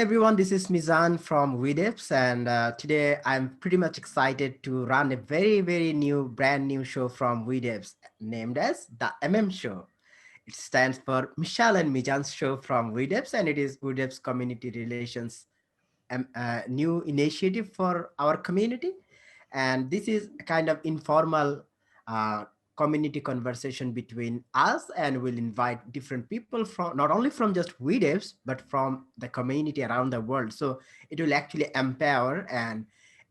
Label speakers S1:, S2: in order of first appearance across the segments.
S1: everyone, this is Mizan from weDevs, and today I'm pretty much excited to run a very new, brand new show from weDevs named as the Show. It stands for Michelle and Mizan's show from weDevs, and it is weDevs Community Relations new initiative for our community. And this is a kind of informal uh, community conversation between us, and we'll invite different people from not only from just weDevs, but from the community around the world. So it will actually empower and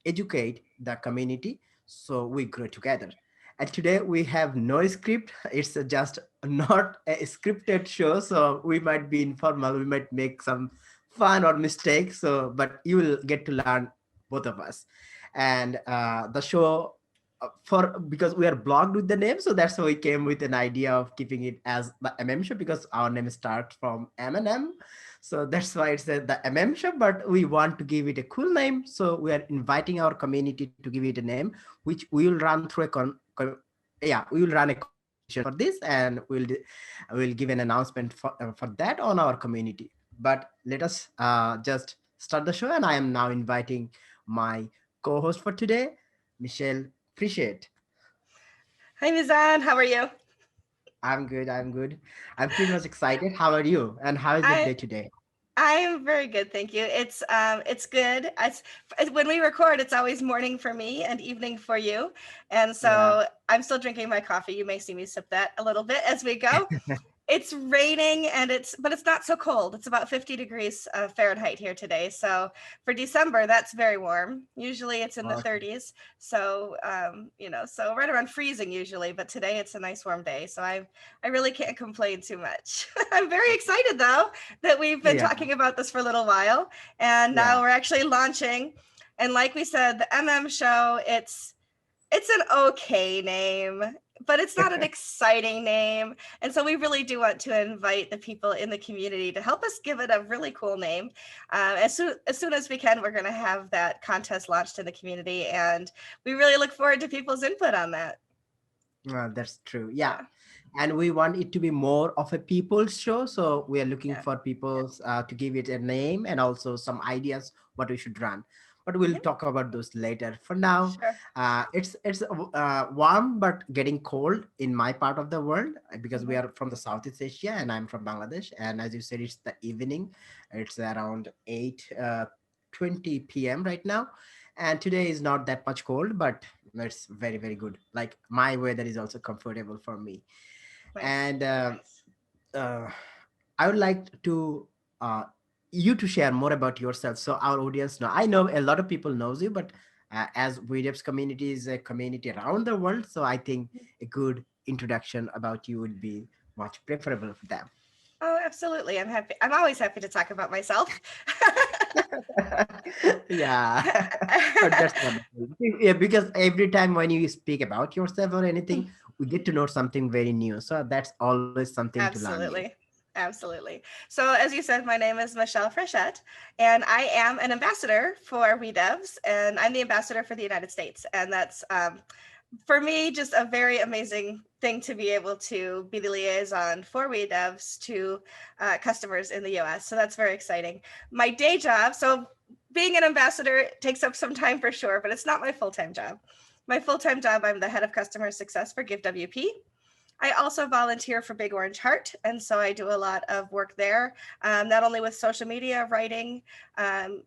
S1: educate the community so we grow together. And today we have no script. It's just not a scripted show, so we might be informal, we might make some fun or mistakes, so but you will get to learn, both of us. And the show, for because we are blocked with the name, so that's why we came with an idea of keeping it as the Show, because our name starts from M&M. So that's why it's the Show, but we want to give it a cool name, so we are inviting our community to give it a name, which we will run through yeah, we will run a competition for this, and we'll give an announcement for that on our community. But let us just start the show, and I am now inviting my co-host for today, Michelle. Frechette.
S2: Hi, Mizan. How are you?
S1: I'm good. I'm good. I'm pretty much excited. How are you? And how is the
S2: I
S1: day today?
S2: I'm very good, thank you. It's good. When we record, it's always morning for me and evening for you, and
S1: Yeah.
S2: so I'm still drinking my coffee. You may see me sip that a little bit as we go. It's raining and but it's not so cold. It's about 50 degrees Fahrenheit here today. So for December, that's very warm. Usually it's in the
S1: Okay.
S2: 30s. So, so right around freezing usually, but today it's a nice warm day. So I really can't complain too much. I'm very excited though that we've been
S1: Yeah.
S2: talking about this for a little while, and now
S1: Yeah.
S2: we're actually launching. And like we said, the Show, it's an okay name, but it's not an exciting name. And so we really do want to invite the people in the community to help us give it a really cool name. As soon as we can, we're going to have that contest launched in the community, and we really look forward to people's input on that.
S1: That's true. Yeah.
S2: Yeah,
S1: And we want it to be more of a people's show. So we are looking
S2: yeah,
S1: for people to give it a name and also some ideas what we should run. But we'll
S2: yeah,
S1: talk about those later. For now,
S2: sure.
S1: it's warm but getting cold in my part of the world, because we
S2: Mhm.
S1: are from the Southeast Asia and I'm from Bangladesh. And as you said, it's the evening. It's around 8:20 p.m. right now, and today is not that much cold, but it's very good. Like my weather is also comfortable for me.
S2: Nice.
S1: And uh, I would like to uh, you to share more about yourself, so our audience know. I know a lot of people knows you, but as weDevs community is a community around the world, so I think a good introduction about you would be much preferable for them.
S2: Oh, absolutely. I'm happy. I'm always happy to talk about myself.
S1: Yeah. But that's wonderful. Yeah, because every time when you speak about yourself or anything, we get to know something very new, so that's always something to learn new.
S2: Absolutely. Absolutely. So, as you said, my name is Michelle Frechette, and I am an ambassador for weDevs, and I'm the ambassador for the United States. And that's, for me, just a very amazing thing to be able to be the liaison for weDevs to customers in the US. So, that's very exciting. My day job, so being an ambassador takes up some time for sure, but it's not my full time job. My full time job, I'm the head of customer success for GiveWP. I also volunteer for Big Orange Heart, and so I do a lot of work there, not only with social media, writing,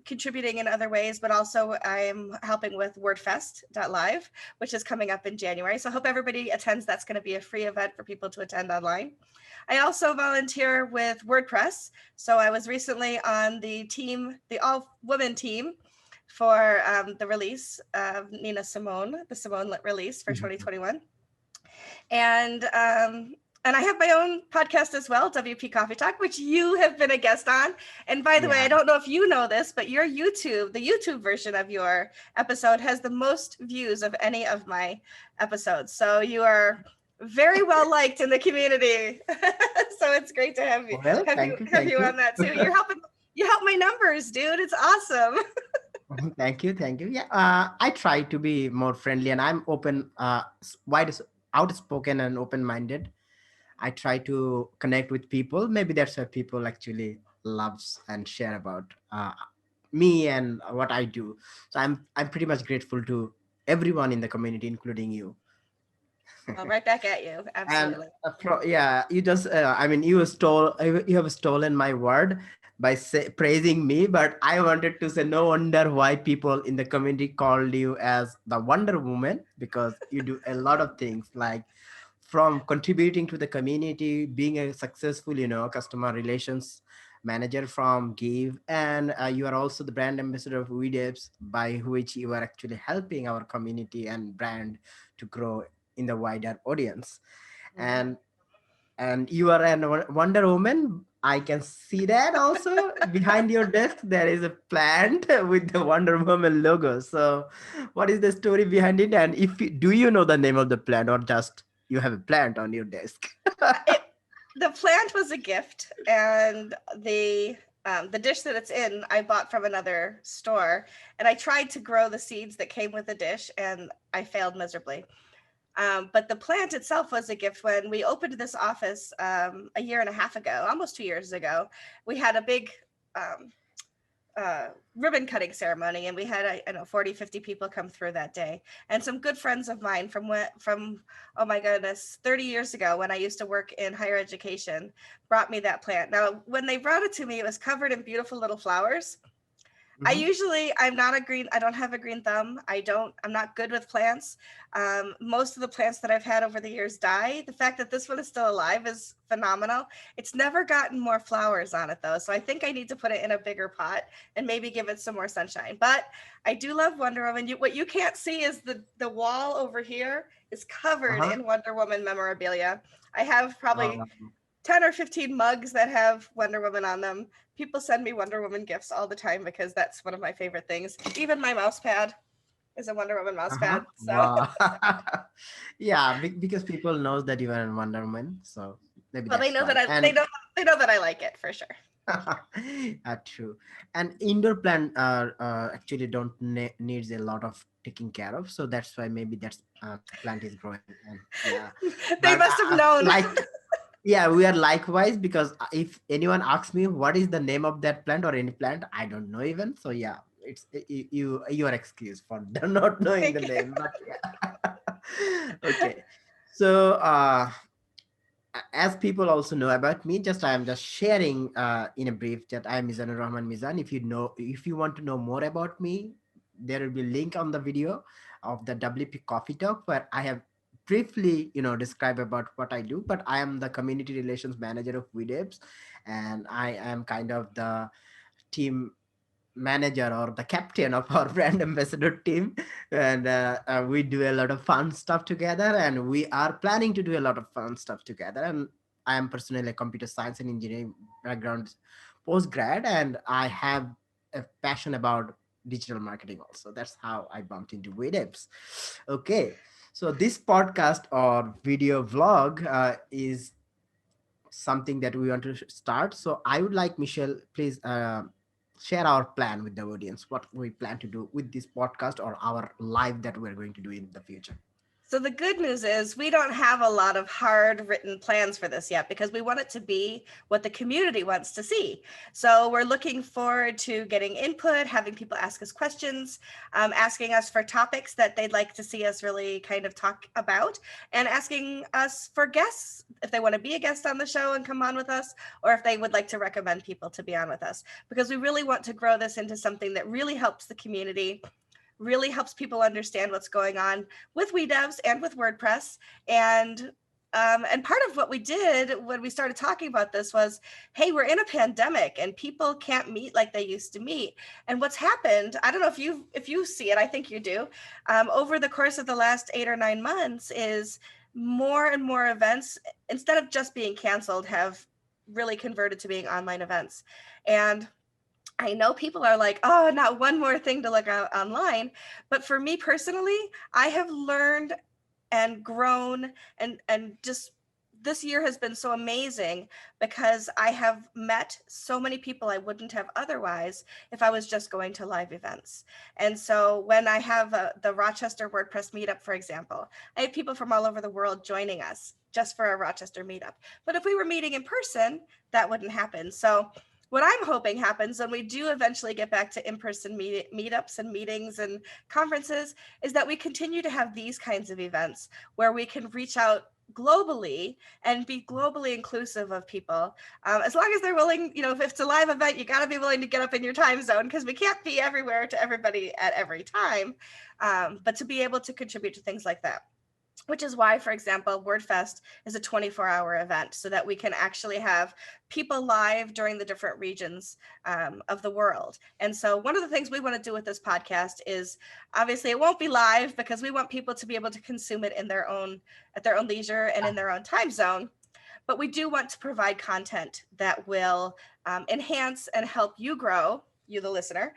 S2: contributing in other ways, but also I'm helping with WordFest.live, which is coming up in January. So I hope everybody attends. That's going to be a free event for people to attend online. I also volunteer with WordPress. So I was recently on the team, the all-women team for the release of Nina Simone, the Simone release for
S1: Mhm.
S2: 2021. And I have my own podcast as well, WP Coffee Talk, which you have been a guest on. And by the way,
S1: Yeah.
S2: I don't know if you know this, but the YouTube version of your episode has the most views of any of my episodes. So you are very well liked in the community. So it's great to have you
S1: Well,
S2: have you
S1: thank you,
S2: have
S1: thank
S2: you
S1: you.
S2: on that too. You help my numbers, dude. It's awesome.
S1: Thank you, thank you. Yeah, I try to be more friendly, and I'm open, outspoken and open-minded. I try to connect with people. Maybe that's why people actually loves and share about me and what I do. So I'm pretty much grateful to everyone in the community, including you.
S2: Well, right back at you.
S1: And
S2: Absolutely.
S1: yeah, you just I mean, you have stolen my word by praising me, but I wanted to say no wonder why people in the community called you as the Wonder Woman, because you do a lot of things, like from contributing to the community, being a successful, customer relations manager from Give, and you are also the brand ambassador of weDevs, by which you are actually helping our community and brand to grow in the wider audience.
S2: Mhm.
S1: And you are a Wonder Woman. I can see that also behind your desk. There is a plant with the Wonder Woman logo. So, what is the story behind it? And do you know the name of the plant, or just you have a plant on your desk?
S2: It the plant was a gift, and the dish that it's in I bought from another store, and I tried to grow the seeds that came with the dish, and I failed miserably. But the plant itself was a gift. When we opened this office a year and a half ago, almost 2 years ago, we had a big um, ribbon cutting ceremony, and we had I don't know 40, 50 people come through that day, and some good friends of mine from oh my goodness, 30 years ago, when I used to work in higher education, brought me that plant. Now when they brought it to me, it was covered in beautiful little flowers.
S1: Mhm.
S2: I'm not a green, I don't have a green thumb. I'm not good with plants. Most of the plants that I've had over the years die. The fact that this one is still alive is phenomenal. It's never gotten more flowers on it though. So I think I need to put it in a bigger pot and maybe give it some more sunshine. But I do love Wonder Woman. What you can't see is the wall over here is covered
S1: Uh-huh.
S2: in Wonder Woman memorabilia. I have probably
S1: Um,
S2: 10 or 15 mugs that have Wonder Woman on them. People send me Wonder Woman gifts all the time because that's one of my favorite things. Even my mouse pad is a Wonder Woman mouse
S1: uh-huh.
S2: pad. So,
S1: Wow. Yeah, because people knows that you are a Wonder Woman, so maybe
S2: well, they
S1: that's
S2: know that
S1: why. And
S2: they know that I like it for sure.
S1: true. And indoor plant actually don't needs a lot of taking care of, so that's why maybe that's plant is growing. And yeah,
S2: They
S1: but
S2: must have known.
S1: like, yeah, we are likewise, because if anyone asks me what is the name of that plant or any plant, I don't know even. So yeah, it's you are excused for not knowing the
S2: Thank you.
S1: name, but yeah. Okay, so as people also know about me, just I am just sharing in a brief that I am Mizanur Rahman Mizan. If you want to know more about me, there will be a link on the video of the WP Coffee Talk, where I have briefly, describe about what I do. But I am the community relations manager of weDevs, and I am kind of the team manager or the captain of our brand ambassador team. And we do a lot of fun stuff together, and we are planning to do a lot of fun stuff together. And I am personally a computer science and engineering background post grad, and I have a passion about digital marketing also. That's how I bumped into weDevs. Okay, so this podcast or video vlog is something that we want to start. So I would like Michelle, please share our plan with the audience, what we plan to do with this podcast or our live that we're going to do in the future.
S2: So the good news is we don't have a lot of hard written plans for this yet because we want it to be what the community wants to see. So we're looking forward to getting input, having people ask us questions, asking us for topics that they'd like to see us really kind of talk about, and asking us for guests if they want to be a guest on the show and come on with us, or if they would like to recommend people to be on with us, because we really want to grow this into something that really helps the community, really helps people understand what's going on with weDevs and with WordPress. And part of what we did when we started talking about this was, hey, we're in a pandemic and people can't meet like they used to meet. And what's happened, I don't know if you see it, I think you do, over the course of the last 8 or 9 months, is more and more events, instead of just being canceled, have really converted to being online events. And I know people are like, oh, not one more thing to look out online. But for me personally, I have learned and grown, and just this year has been so amazing because I have met so many people I wouldn't have otherwise if I was just going to live events. And so when I have the Rochester WordPress meetup, for example, I have people from all over the world joining us just for a Rochester meetup. But if we were meeting in person, that wouldn't happen. So what I'm hoping happens when we do eventually get back to in-person meetups and meetings and conferences is that we continue to have these kinds of events where we can reach out globally and be globally inclusive of people, as long as they're willing. If it's a live event, you got to be willing to get up in your time zone, because we can't be everywhere to everybody at every time, but to be able to contribute to things like that, which is why, for example, WordFest is a 24-hour event, so that we can actually have people live during the different regions of the world. And so one of the things we want to do with this podcast is, obviously it won't be live, because we want people to be able to consume it at their own leisure and in their own time zone. But we do want to provide content that will enhance and help you grow, you the listener,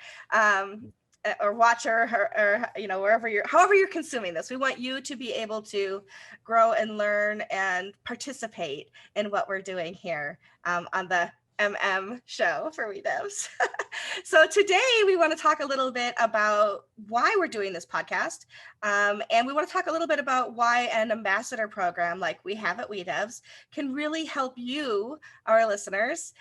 S2: or watcher, or however you're consuming this. We want you to be able to grow and learn and participate in what we're doing here on the show for weDevs. So today we want to talk a little bit about why we're doing this podcast, and we want to talk a little bit about why an ambassador program like we have at weDevs can really help you, our listeners,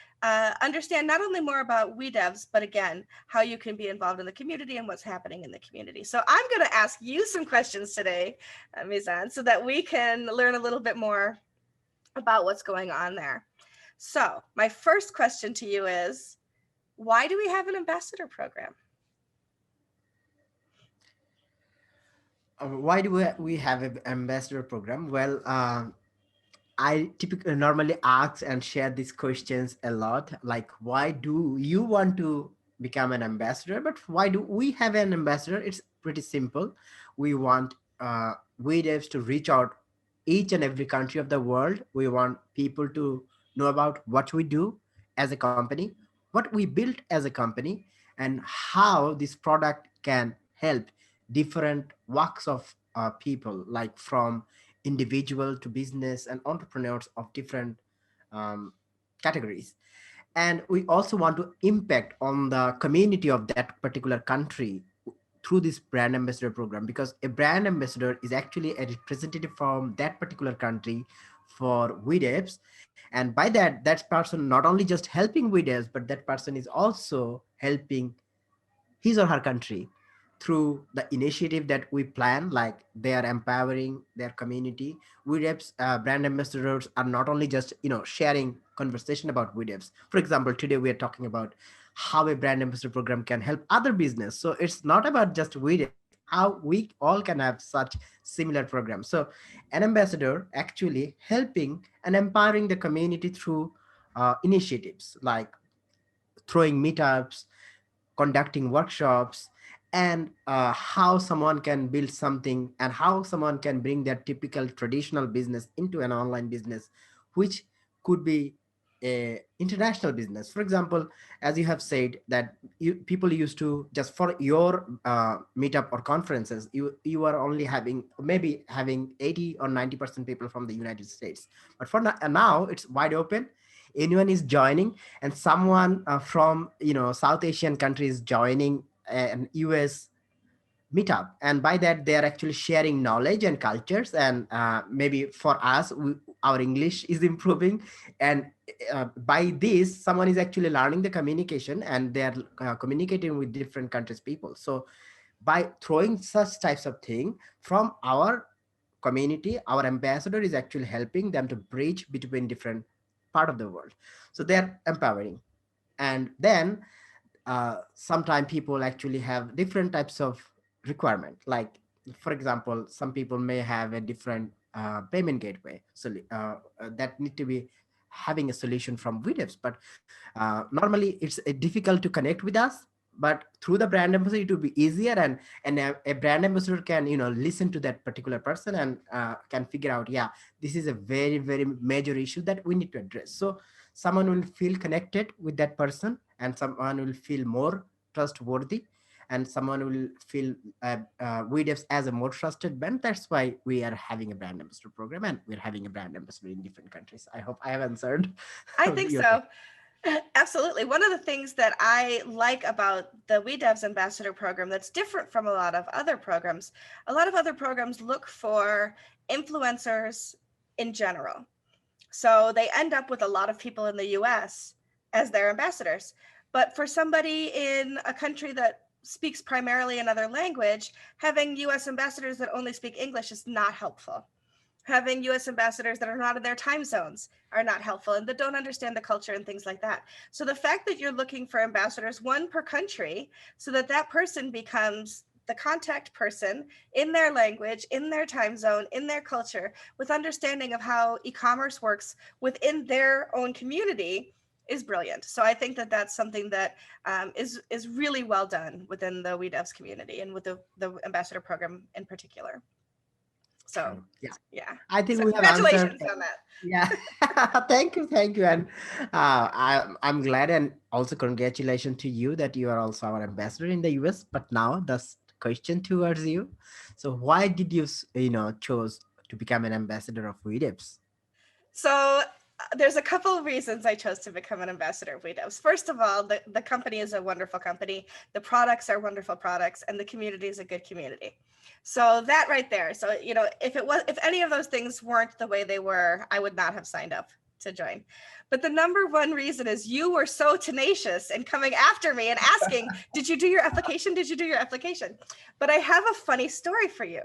S2: understand not only more about weDevs, but again, how you can be involved in the community and what's happening in the community. So I'm going to ask you some questions today, Mizan, so that we can learn a little bit more about what's going on there. So my first question to you is, why do we have an ambassador program?
S1: Why do we have an ambassador program? Well, I typically normally ask and share these questions a lot. Like, why do you want to become an ambassador? But why do we have an ambassador? It's pretty simple. We want WeDevs to reach out each and every country of the world. We want people to know about what we do as a company, what we built as a company, and how this product can help different walks of people, like from individual to business and entrepreneurs of different um, categories. And we also want to impact on the community of that particular country through this brand ambassador program, because a brand ambassador is actually a representative from that particular country for WeDevs. And by that, that person not only just helping WeDevs, but that person is also helping his or her country through the initiative that we plan. Like, they are empowering their community. WeDevs brand ambassadors are not only just sharing conversation about WeDevs. For example, today we are talking about how a brand ambassador program can help other business. So it's not about just WeDevs, how we all can have such similar programs. So an ambassador actually helping and empowering the community through initiatives like throwing meetups, conducting workshops, and how someone can build something, and how someone can bring their typical traditional business into an online business, which could be a international business. For example, as you have said that people used to, just for your meetup or conferences, you are only having, maybe having 80 or 90% people from the United States. But for now it's wide open. Anyone is joining, and someone from South Asian countries joining an US meetup, and by that they are actually sharing knowledge and cultures. And maybe for us, our English is improving, and by this someone is actually learning the communication, and they are communicating with different countries people. So by throwing such types of thing from our community, our ambassador is actually helping them to bridge between different part of the world. So they're empowering. And then sometimes people actually have different types of requirement. Like, for example, some people may have a different payment gateway, so that need to be having a solution from WeDevs. But normally it's difficult to connect with us, but through the brand ambassador it will be easier. And a brand ambassador can listen to that particular person, and can figure out, yeah, this is a very very major issue that we need to address. So someone will feel connected with that person, and someone will feel more trustworthy, and someone will feel WeDevs as a more trusted brand. That's why we are having a brand ambassador program, and we're having a brand ambassador in different countries. I hope I have answered
S2: I think
S1: your question.
S2: so. Absolutely. One of the things that I like about the weDevs Ambassador program that's different from a lot of other programs, a lot of other programs look for influencers in general. So they end up with a lot of people in the US, as their ambassadors. But for somebody in a country that speaks primarily another language, having US ambassadors that only speak English is not helpful. Having US ambassadors that are not in their time zones are not helpful and that don't understand the culture and things like that. So the fact that you're looking for ambassadors, one per country, so that that person becomes the contact person in their language, in their time zone, in their culture, with understanding of how e-commerce works within their own community is brilliant. So I think that that's something that is really well done within the weDevs community and with the ambassador program in particular. So
S1: True. Yeah.
S2: yeah.
S1: I think
S2: So
S1: we have answered.
S2: congratulations on that.
S1: Yeah. Thank you. And I'm glad, and also congratulations to you that you are also our ambassador in the US. But now the question towards you. So why did you, chose to become an ambassador of weDevs?
S2: So there's a couple of reasons I chose to become an ambassador of weDevs. First of all, the company is a wonderful company. The products are wonderful products, and the community is a good community. So that right there. So, if any of those things weren't the way they were, I would not have signed up to join. But the number one reason is you were so tenacious and coming after me and asking, did you do your application? Did you do your application? But I have a funny story for you.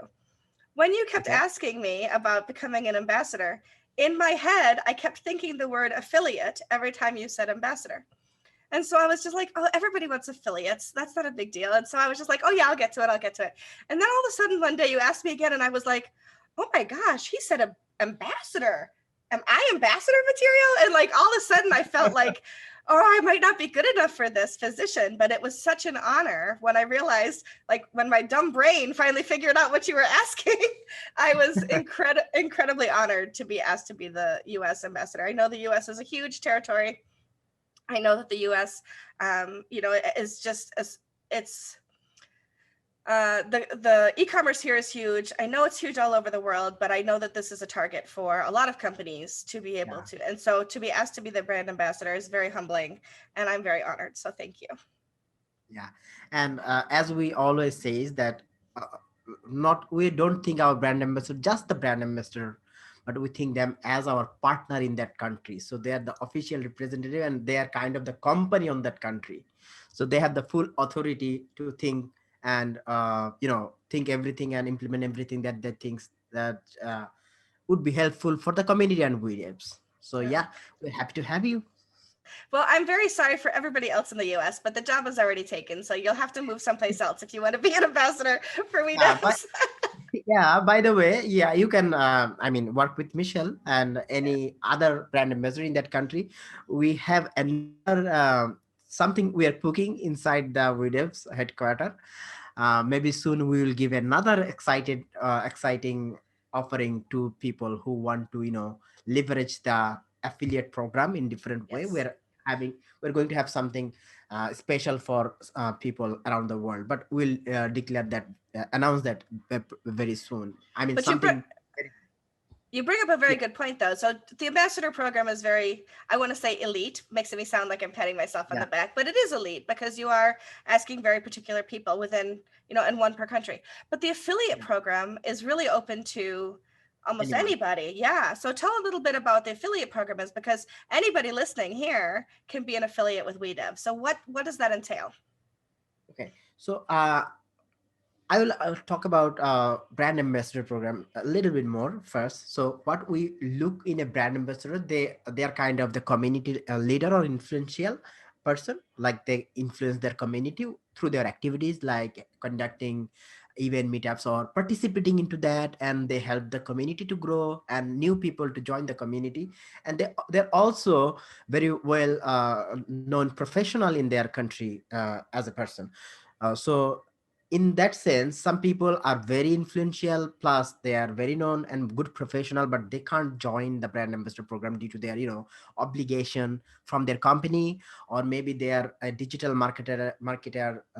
S2: When you kept
S1: Okay.
S2: asking me about becoming an ambassador, in my head, I kept thinking the word affiliate every time you said ambassador. And so I was just like, oh, everybody wants affiliates. That's not a big deal. And so I was just like, oh, yeah, I'll get to it. I'll get to it. And then all of a sudden, one day you asked me again, and I was like, oh my gosh, he said ambassador. Am I ambassador material? And like all of a sudden, I felt like, oh, I might not be good enough for this position. But it was such an honor when I realized, like, when my dumb brain finally figured out what you were asking, I was incredibly honored to be asked to be the US ambassador. I know the US is a huge territory. I know that the U.S., is just it's the e-commerce here is huge. I know it's huge all over the world, but I know that this is a target for a lot of companies to be able
S1: Yeah.
S2: to. And so to be asked to be the brand ambassador is very humbling, and I'm very honored. So thank you.
S1: Yeah. And as we always say, is that not we don't think our brand ambassador just the brand ambassador, but we think them as our partner in that country. So they are the official representative, and they are kind of the company on that country. So they have the full authority to think and think everything and implement everything that they thinks that would be helpful for the community and VDFs. So
S2: Yeah.
S1: yeah, we're happy to have you.
S2: Well, I'm very sorry for everybody else in the U.S., but the job is already taken. So you'll have to move someplace else if you want to be an ambassador for
S1: Yeah, but
S2: WeDevs.
S1: yeah, by the way, yeah, you can, work with Michelle and
S2: Yeah.
S1: any other brand ambassador in that country. We have another something we are cooking inside the WeDevs headquarter. Maybe soon we will give another exciting offering to people who want to, leverage the affiliate program in different way.
S2: Yes.
S1: Having, we're going to have something special for people around the world, but we'll declare that, announce that very soon. I mean,
S2: But
S1: something very,
S2: you bring up a very
S1: yeah,
S2: good point, though. So the ambassador program is very, I want to say elite, makes me sound like I'm patting myself on
S1: yeah,
S2: the back, but it is elite because you are asking very particular people within, and one per country. But the affiliate
S1: yeah,
S2: program is really open to almost
S1: anyone.
S2: anybody. Yeah. So tell a little bit about the affiliate program is because anybody listening here can be an affiliate with WeDev. So what does that entail?
S1: Okay, so I'll talk about brand ambassador program a little bit more first. So what we look in a brand ambassador, they are kind of the community leader or influential person. Like they influence their community through their activities, like conducting event meetups or participating into that, and they help the community to grow and new people to join the community. And they're also very well known professional in their country as a person. So in that sense, some people are very influential, plus they are very known and good professional, but they can't join the brand ambassador program due to their, obligation from their company, or maybe they are a digital marketer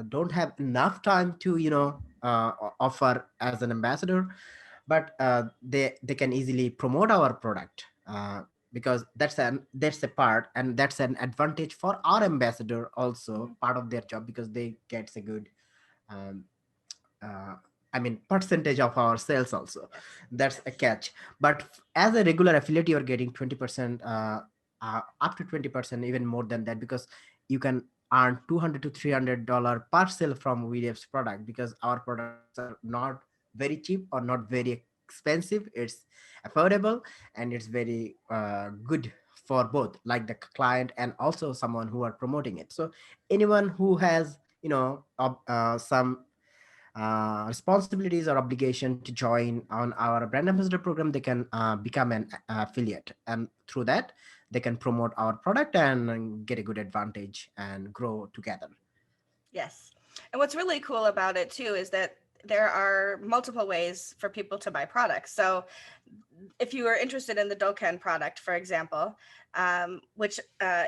S1: don't have enough time to, offer as an ambassador. But they can easily promote our product, because that's a part, and that's an advantage for our ambassador, also
S2: Mhm.
S1: part of their job, because they gets a good, um, uh, percentage of our sales also.
S2: Yes.
S1: That's a
S2: Yes.
S1: catch. But as a regular affiliate, you're getting 20% up to 20%, even more than that, because you can earn $200 to $300 per sale from weDevs product, because our products are not very cheap or not very expensive. It's affordable, and it's very good for both, like the client and also someone who are promoting it. So anyone who has, some responsibilities or obligation to join on our brand ambassador program, they can become an affiliate, and through that they can promote our product and get a good advantage and grow together.
S2: Yes. And what's really cool about it too is that there are multiple ways for people to buy products. So if you are interested in the Doken product, for example, which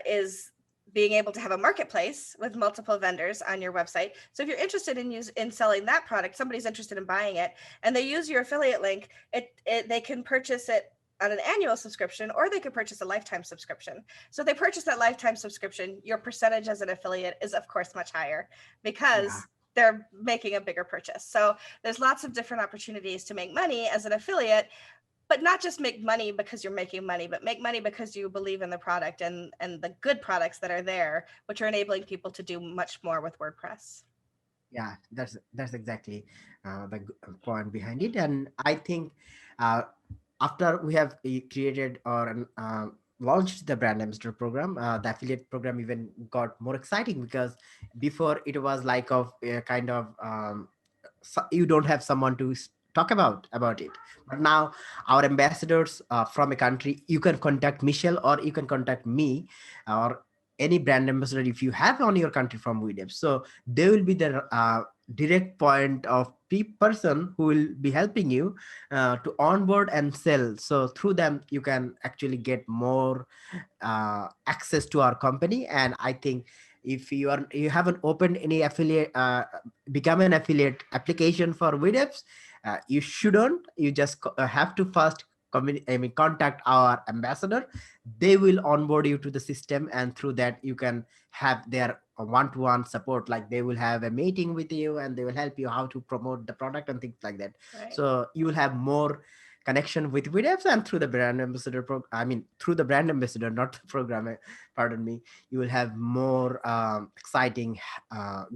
S2: is being able to have a marketplace with multiple vendors on your website. So if you're interested in selling that product, somebody's interested in buying it, and they use your affiliate link, they can purchase it on an annual subscription, or they could purchase a lifetime subscription. So if they purchase that lifetime subscription, your percentage as an affiliate is of course much higher
S1: Yeah,
S2: because they're making a bigger purchase. So there's lots of different opportunities to make money as an affiliate, but not just make money because you're making money, but make money because you believe in the product and the good products that are there, which are enabling people to do much more with WordPress.
S1: yeah, that's exactly the point behind it. And I think uh, after we have created or launched the brand ambassador program, the affiliate program even got more exciting, because before it was like of a kind of you don't have someone to talk about it. But now our ambassadors from a country, you can contact Michelle or you can contact me, or any brand ambassador if you have on your country from weDevs. So they will be the direct point of person who will be helping you to onboard and sell. So through them you can actually get more access to our company. And I think if you haven't opened any affiliate become an affiliate application for weDevs, you shouldn't. You just have to first contact our ambassador. They will onboard you to the system, and through that you can have their one-to-one support, like they will have a meeting with you and they will help you how to promote the product and things like that.
S2: Right.
S1: So you will have more connection with weDevs, and through the brand ambassador through the brand ambassador, not the program, pardon me, you will have more exciting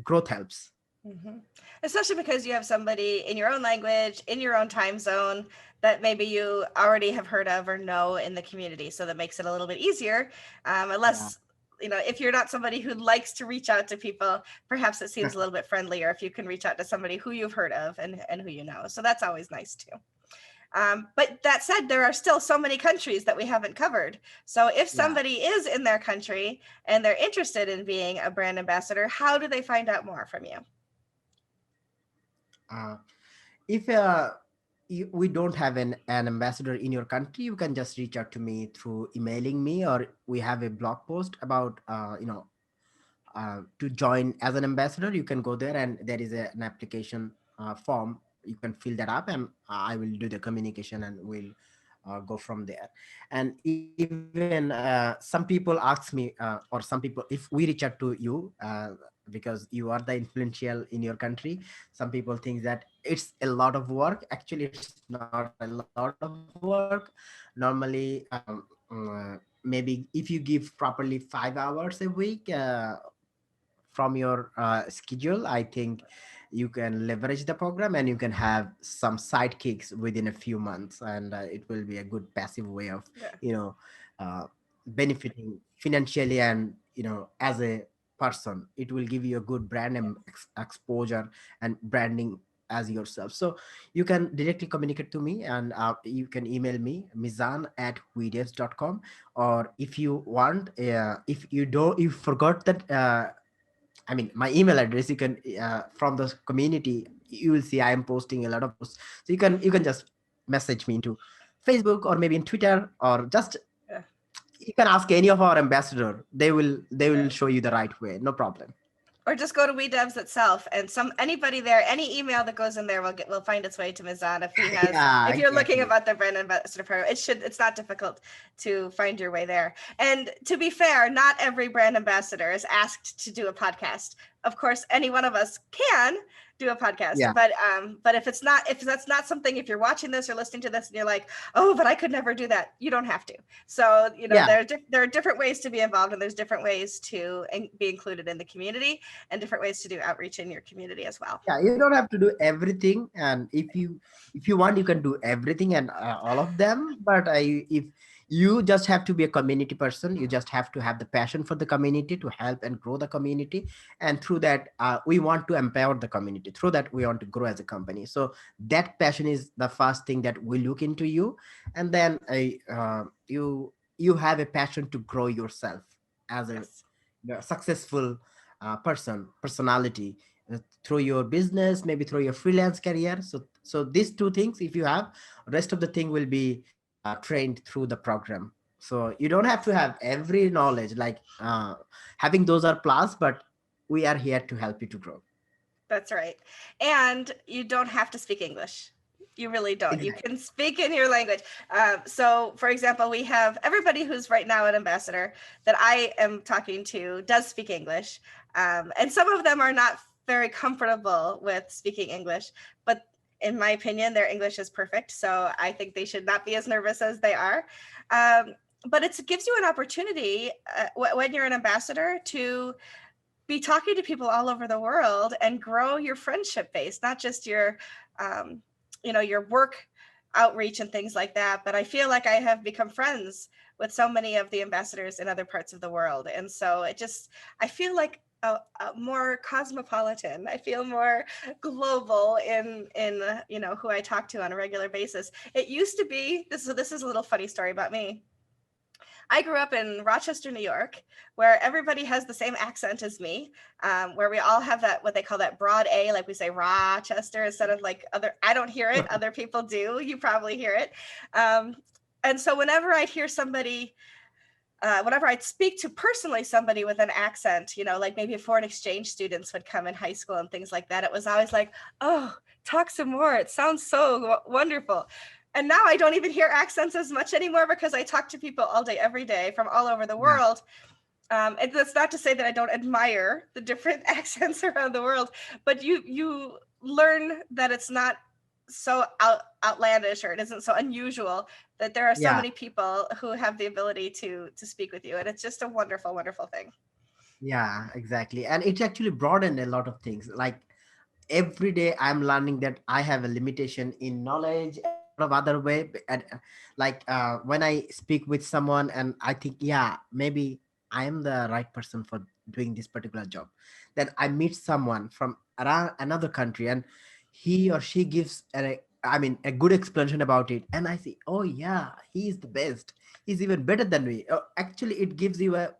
S1: growth helps.
S2: Mm-hmm. Especially because you have somebody in your own language, in your own time zone that maybe you already have heard of or know in the community. So that makes it a little bit easier.
S1: Yeah.
S2: Unless, if you're not somebody who likes to reach out to people, perhaps it seems a little bit friendlier if you can reach out to somebody who you've heard of and who you know. So that's always nice too. But that said, there are still so many countries that we haven't covered. So if
S1: Yeah.
S2: somebody is in their country and they're interested in being a brand ambassador, how do they find out more from you?
S1: uh, if we don't have an ambassador in your country, you can just reach out to me through emailing me, or we have a blog post about to join as an ambassador. You can go there, and there is an application form. You can fill that up, and I will do the communication, and we'll go from there. And even some people ask me, or some people, if we reach out to you, because you are the influential in your country, some people think that it's a lot of work. Actually, it's not a lot of work. Normally, maybe if you give properly 5 hours a week from your schedule, I think you can leverage the program, and you can have some sidekicks within a few months, and it will be a good passive way of
S2: Yeah.
S1: you know uh, benefiting financially, and as a person, it will give you a good brand exposure and branding as yourself. So you can directly communicate to me, and you can email me mizan@wedevs.com. Or if you want, if you forgot that, my email address, you can from the community, you will see I am posting a lot of posts. So you can just message me into Facebook, or maybe in Twitter, or just
S2: Yeah.
S1: you can ask any of our ambassador. They will
S2: Right.
S1: show you the right way, no problem.
S2: Or just go to weDevs itself, and anybody there, any email that goes in there will find its way to Mizan
S1: Yeah,
S2: if you're looking
S1: exactly.
S2: about the brand ambassador program. It's not difficult to find your way there. And to be fair, not every brand ambassador is asked to do a podcast. of course, any one of us can do a podcast,
S1: Yeah,
S2: but if that's not something, if you're watching this or listening to this and you're like, oh, but I could never do that, you don't have to. So,
S1: yeah,
S2: there are different ways to be involved, and there's different ways to be included in the community, and different ways to do outreach in your community as well.
S1: yeah. You don't have to do everything, and if you want, you can do everything and all of them. But if you just have to be a community person, you just have to have the passion for the community to help and grow the community, and through that, we want to empower the community. Through that, we want to grow as a company. So that passion is the first thing that we look into you, and then you have a passion to grow yourself as a
S2: Yes.
S1: successful personality, through your business, maybe through your freelance career. So these two things, if you have, rest of the thing will be trained through the program. So you don't have to have every knowledge, like having those are plus, but we are here to help you to grow.
S2: That's right. And you don't have to speak English. You really don't. You
S1: Exactly.
S2: can speak in your language. So, for example, we have everybody who's right now an ambassador that I am talking to does speak English. And some of them are not very comfortable with speaking English, but in my opinion, their English is perfect. So I think they should not be as nervous as they are. But it gives you an opportunity when you're an ambassador to be talking to people all over the world and grow your friendship base, not just your your work outreach and things like that. But I feel like I have become friends with so many of the ambassadors in other parts of the world, and so I feel like a more cosmopolitan. I feel more global in who I talk to on a regular basis. It used to be this is a little funny story about me. I grew up in Rochester, New York, where everybody has the same accent as me, where we all have that, what they call that broad A, like we say Rochester instead of like other, I don't hear it, other people do, you probably hear it. Um, and so whenever I'd hear somebody, whenever I'd speak to personally somebody with an accent, like maybe foreign exchange students would come in high school and things like that, it was always like, oh, talk some more. It sounds so wonderful. And now I don't even hear accents as much anymore because I talk to people all day, every day from all over the
S1: Yeah,
S2: world. And that's not to say that I don't admire the different accents around the world, but you learn that it's not so outlandish, or it isn't so unusual, that there are so
S1: yeah,
S2: many people who have the ability to speak with you, and it's just a wonderful, wonderful thing.
S1: yeah, exactly. And it actually broadened a lot of things. Like every day I'm learning that I have a limitation in knowledge and a lot of other way. And like when I speak with someone and I think, yeah, maybe I am the right person for doing this particular job, then I meet someone from around another country, and he or she gives a good explanation about it, and I say, oh yeah, he is the best, he's even better than me. Actually, it gives you a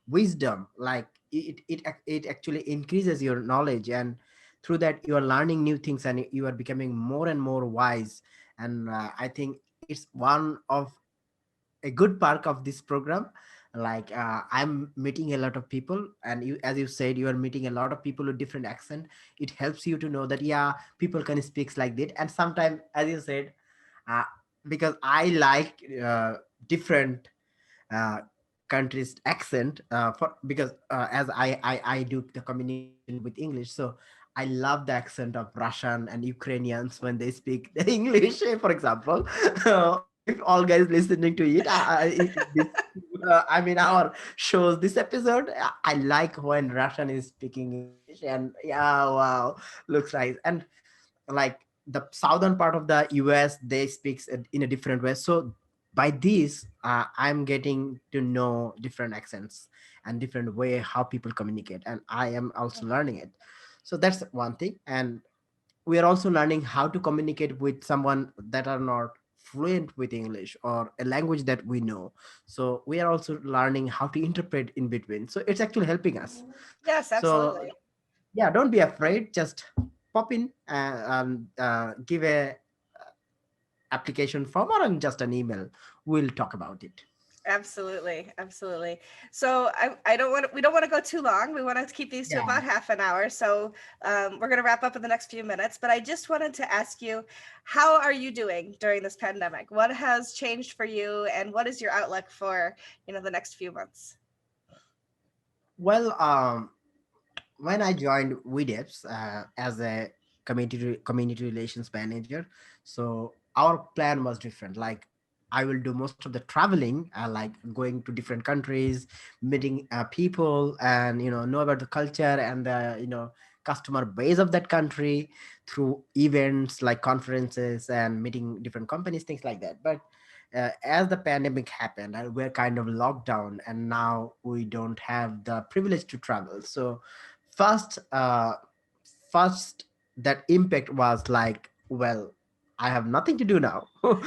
S1: wisdom, like it actually increases your knowledge, and through that you are learning new things and you are becoming more and more wise. And I think it's one of a good part of this program. Like I'm meeting a lot of people, and you, as you said, you are meeting a lot of people with different accent. It helps you to know that, yeah, people can speak like that. And sometimes, as you said, uh, because I like different uh, country's accent, for because as I do the communication with English, so I love the accent of Russian and Ukrainians when they speak the English, for example. If all guys listening to it, I mean our shows, this episode, I like when Russian is speaking English, and yeah, wow, looks nice. And like the southern part of the US, they speaks in a different way. So by this, I'm getting to know different accents and different way how people communicate, and I am also learning it. So that's one thing. And we are also learning how to communicate with someone that are not fluent with English or a language that we know. So we are also learning how to interpret in between, so it's actually helping us.
S2: Yes,
S1: So
S2: absolutely.
S1: yeah, don't be afraid, just pop in and give a application form or just an email. We'll talk about it.
S2: Absolutely, absolutely. So I don't want we don't want to go too long. We want to keep these to
S1: Yeah.
S2: about half an hour. So we're going to wrap up in the next few minutes. But I just wanted to ask you, how are you doing during this pandemic? What has changed for you, and what is your outlook for the next few months?
S1: Well, when I joined weDevs as a community relations manager, so our plan was different. Like I will do most of the traveling, like going to different countries, meeting people, and know about the culture and the customer base of that country through events like conferences and meeting different companies, things like that. But as the pandemic happened, we're kind of locked down, and now we don't have the privilege to travel. So first first that impact was like, well, I have nothing to do now. So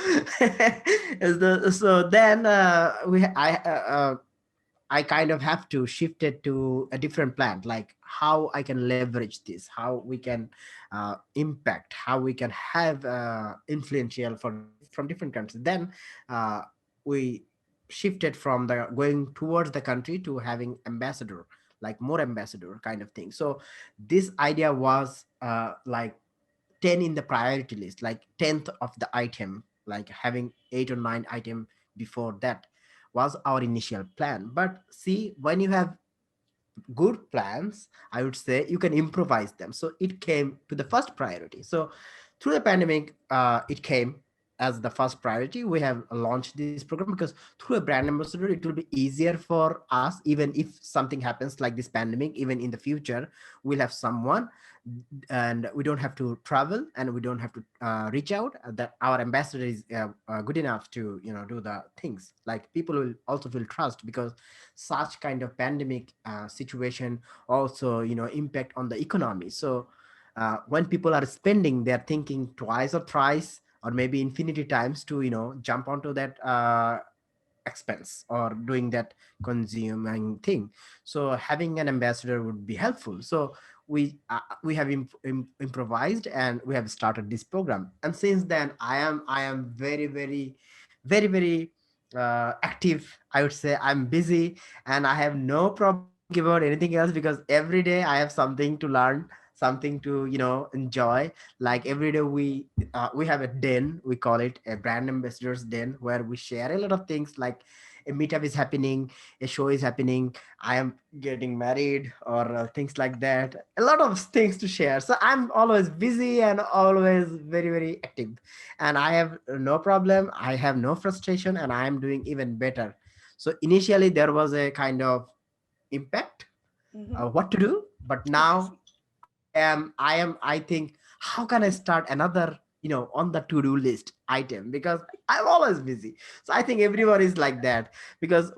S1: then I kind of have to shift it to a different plan, like how I can leverage this, how we can impact, how we can have influential from different countries. Then uh, we shifted from the going towards the country to having ambassador, like more ambassador kind of thing. So this idea was like 10 in the priority list, like 10th of the item, like having 8 or 9 item before that was our initial plan. But see, when you have good plans, I would say you can improvise them. So it came to the first priority. So through the pandemic, it came as the first priority. We have launched this program because through a brand ambassador, it will be easier for us, even if something happens like this pandemic, even in the future, we'll have someone, and we don't have to travel, and we don't have to reach out. That our ambassador is good enough to do the things. Like people will also feel trust, because such kind of pandemic situation also impact on the economy. So when people are spending, they're thinking twice or thrice or maybe infinity times to jump onto that expense or doing that consuming thing. So having an ambassador would be helpful. So we have improvised, and we have started this program. And since then, I am very active. I would say I'm busy, and I have no problem to think about anything else, because every day I have something to learn, something to enjoy. Like every day we have a den, we call it a brand ambassadors den, where we share a lot of things. Like a meetup is happening, a show is happening, I am getting married, or things like that. A lot of things to share. So I'm always busy and always very active, and I have no problem, I have no frustration, and I am doing even better. So initially there was a kind of impact,
S2: Hmm.
S1: what to do. But
S2: Yes.
S1: now I think, how can I start another on the to-do list item, because I'm always busy. So I think everyone is like that, because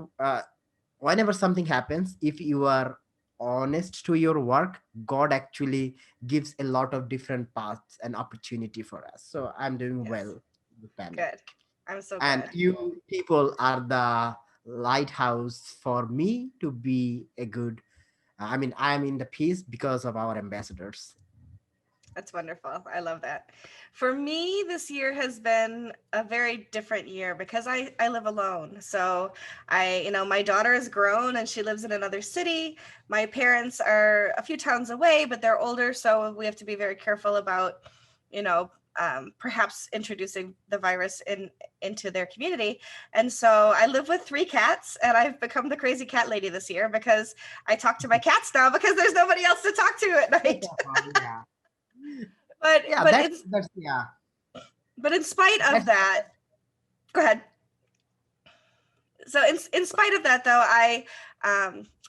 S1: whenever something happens, if you are honest to your work, God actually gives a lot of different paths and opportunity for us. So I'm doing
S2: Yes.
S1: well with pandemic.
S2: Good. I'm so
S1: And
S2: glad.
S1: you people are the lighthouse for me to be a good, I mean, I'm in the peace because of our ambassadors.
S2: That's wonderful. I love that. For me, this year has been a very different year because I live alone. So my daughter is grown and she lives in another city. My parents are a few towns away, but they're older. So we have to be very careful about, you know, perhaps introducing the virus into their community. And so I live with 3 cats, and I've become the crazy cat lady this year because I talk to my cats now because there's nobody else to talk to at night.
S1: Yeah,
S2: but
S1: yeah,
S2: but
S1: that's
S2: it's
S1: that's yeah,
S2: but in spite of
S1: that's
S2: that, go ahead. So in spite of that, though, I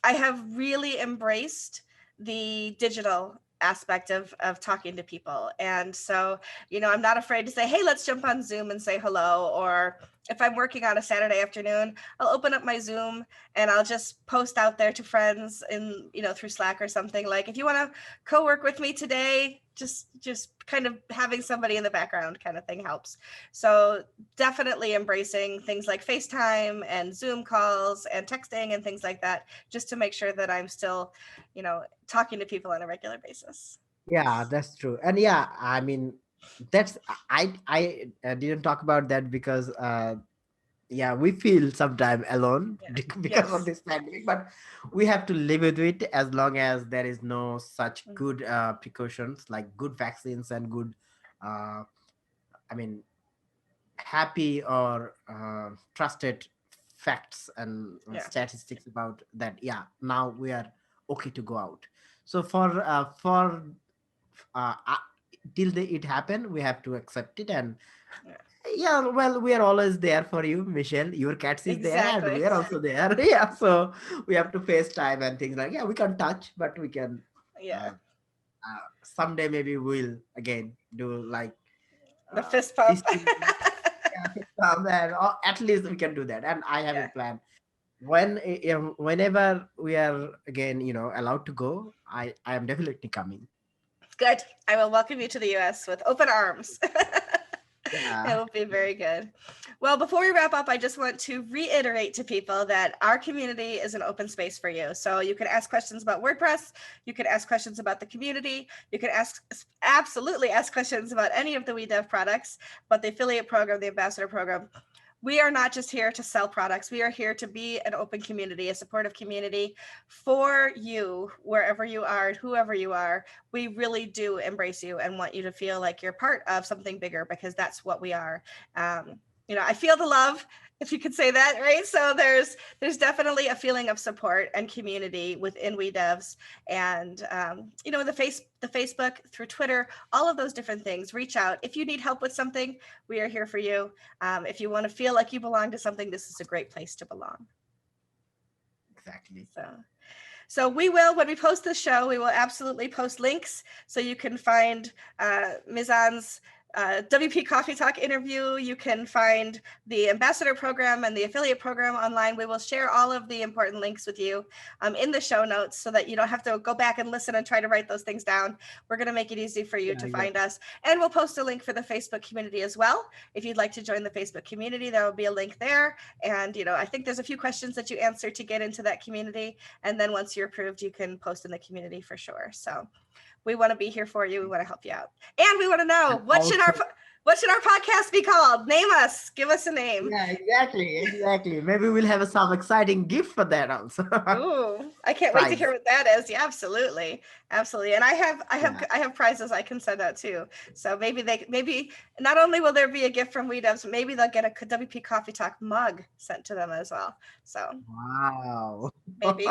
S2: have really embraced the digital aspect of talking to people. And so, I'm not afraid to say, hey, let's jump on Zoom and say hello. Or if I'm working on a Saturday afternoon, I'll open up my Zoom and I'll just post out there to friends in, through Slack or something, like, if you want to co-work with me today, just kind of having somebody in the background kind of thing helps. So definitely embracing things like FaceTime and Zoom calls and texting and things like that, just to make sure that I'm still, talking to people on a regular basis.
S1: yeah, that's true. And yeah, I mean, that's I didn't talk about that because yeah, we feel sometimes alone
S2: Yeah.
S1: because of
S2: Yes.
S1: this pandemic, but we have to live with it as long as there is no such
S2: Mhm.
S1: good precautions, like good vaccines and good uh, I mean, happy or trusted facts and
S2: Yeah.
S1: statistics about that. Yeah, now we are okay to go out. So uh, uh, till it happen, we have to accept it. And
S2: Yeah,
S1: yeah, well, we are always there for you, Michelle. Your cats is there, and
S2: exactly.
S1: we are also there. Yeah, so we have to FaceTime and things like, yeah, we can touch, but we can.
S2: Yeah,
S1: Someday maybe we'll again do like
S2: the fist pump.
S1: fisting. Yeah, and at least we can do that. And I have a
S2: Yeah,
S1: plan. Whenever we are again, allowed to go, I am definitely coming.
S2: good. I will welcome you to the US with open arms. It
S1: Yeah.
S2: will be very good. Well, before we wrap up, I just want to reiterate to people that our community is an open space for you. So you can ask questions about WordPress, you can ask questions about the community, you can absolutely ask questions about any of the weDev products, but the affiliate program, the ambassador program, we are not just here to sell products. We are here to be an open community, a supportive community for you, wherever you are, whoever you are. We really do embrace you and want you to feel like you're part of something bigger, because that's what we are. I feel the love, if you could say that, right? So there's definitely a feeling of support and community within weDevs, and the Facebook, through Twitter, all of those different things. Reach out if you need help with something. We are here for you. If you want to feel like you belong to something, this is a great place to belong.
S1: Exactly.
S2: So we will, when we post this show, we will absolutely post links so you can find Mizan's WP Coffee Talk interview. You can find the ambassador program and the affiliate program online. We will share all of the important links with you in the show notes so that you don't have to go back and listen and try to write those things down. We're going to make it easy for you
S1: Yeah,
S2: to
S1: exactly.
S2: find us. And we'll post a link for the Facebook community as well. If you'd like to join the Facebook community, there will be a link there. And, I think there's a few questions that you answer to get into that community. And then once you're approved, you can post in the community for sure. So we want to be here for you. We want to help you out. And we want to know,
S1: And
S2: what should
S1: also,
S2: our podcast be called? Name us. Give us a name.
S1: yeah, exactly. Maybe we'll have some exciting gift for that also.
S2: Ooh, I can't wait to
S1: Prize.
S2: hear what that is. Yeah, absolutely. Absolutely. And
S1: Yeah,
S2: I have prizes I can send out too. So maybe not only will there be a gift from weDevs, but maybe they'll get a WP Coffee Talk mug sent to them as well. So
S1: wow.
S2: maybe.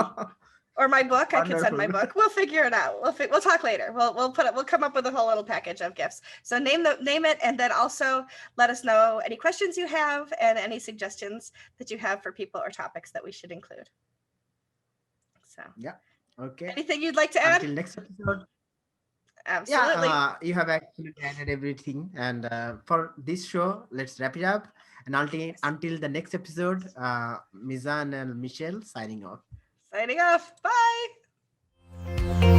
S2: Or my book. I could send my
S1: Wonderful.
S2: book. We'll figure it out. We'll talk later. We'll come up with a whole little package of gifts. So name it, and then also let us know any questions you have and any suggestions that you have for people or topics that we should include. So
S1: Yeah. Okay.
S2: anything you'd like to add?
S1: Until next episode. Yeah,
S2: Absolutely.
S1: you have actually added everything. And for this show, let's wrap it up. And
S2: Yes.
S1: until the next episode, Mizan and Michelle signing off.
S2: Signing off. Bye.